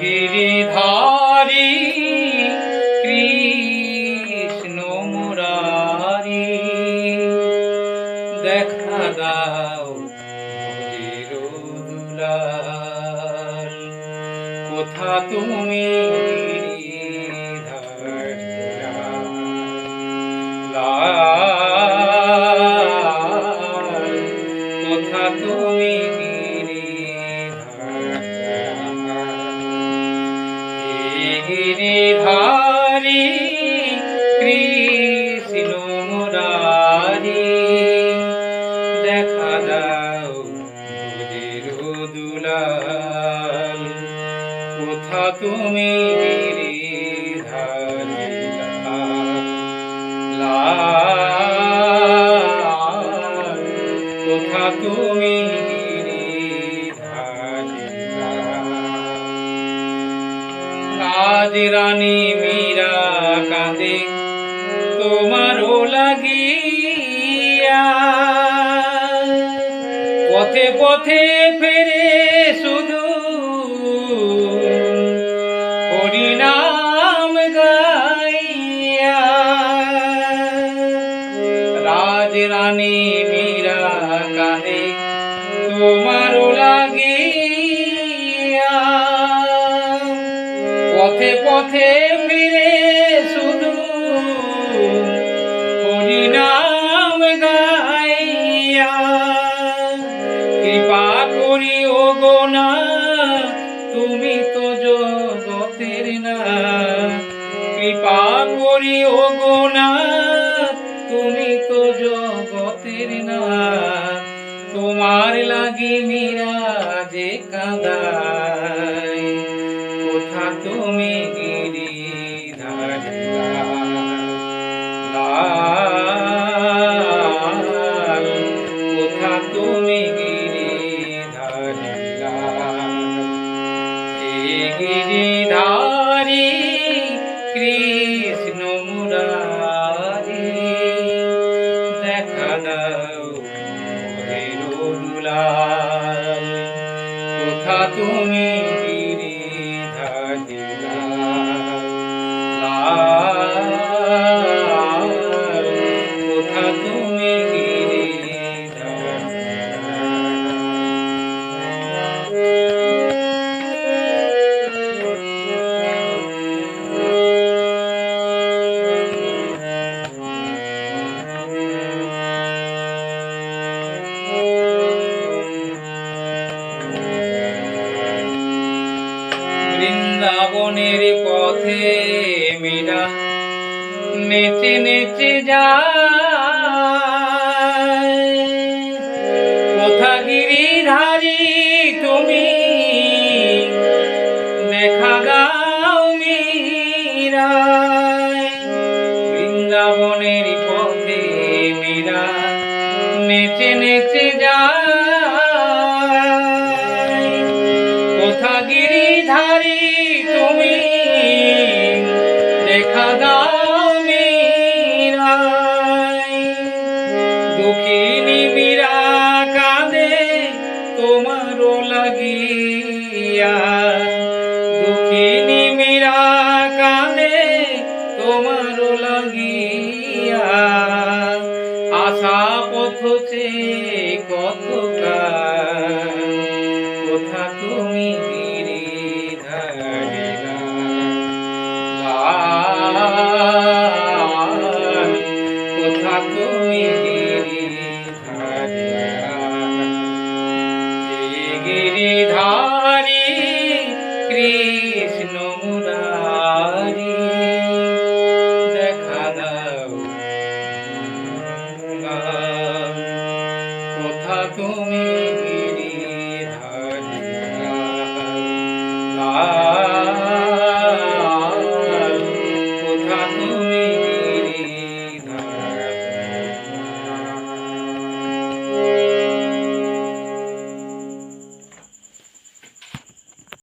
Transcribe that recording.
গিরিধারী কৃষ্ণ মুরারি, দেখা দাও ভোরের দুলাল, কোথা তুমি কোথা তুমি গিরিধারী কৃষ্ণ মুরারি, দেখা দাও ভোরের দুলাল, কোথা তুমি গিরিধারী কোথা তুমি আজ রানী মীরা কাঁদে তোমারও লাগিয়া, পথে পথে ফেরে শুধু হরিনাম গাইয়া। রাজ রানী মীরা কাঁদে তোমারও লাগিয়া, পথে পথে ফিরে শুধু হরিনাম গাইয়া। কৃপা করি ও গো না, তুমি তো জগতের না, কৃপা করি ও গো না, তুমি তো জগতের না, তোমার লাগি মীরা যে কাঁদায়, কোথা তুমি গিরিধারী লাল, কোথা তুমি গিরিধারী লাল। গিরিধারী কৃষ্ণ মুরারি, দেখা দাও ভোরের দুলাল, কোথা তুমি গিরিধারী লাল, কোথা তুমি বৃন্দাবনের পথে মীরা নেচে নেচে যায়, কোথা গিরিধারী তুমি দেখা দাও মীরা। বৃন্দাবনের পথে মীরা নেচে নেচে যায়, কোথা গিরিধারী তুমি দেখা দাও মীরা। দুঃখিনী মীরা কাঁদে তোমারও লাগিয়া, দুঃখিনী মীরা কাঁদে তোমারও লাগিয়া। আশা পথ কত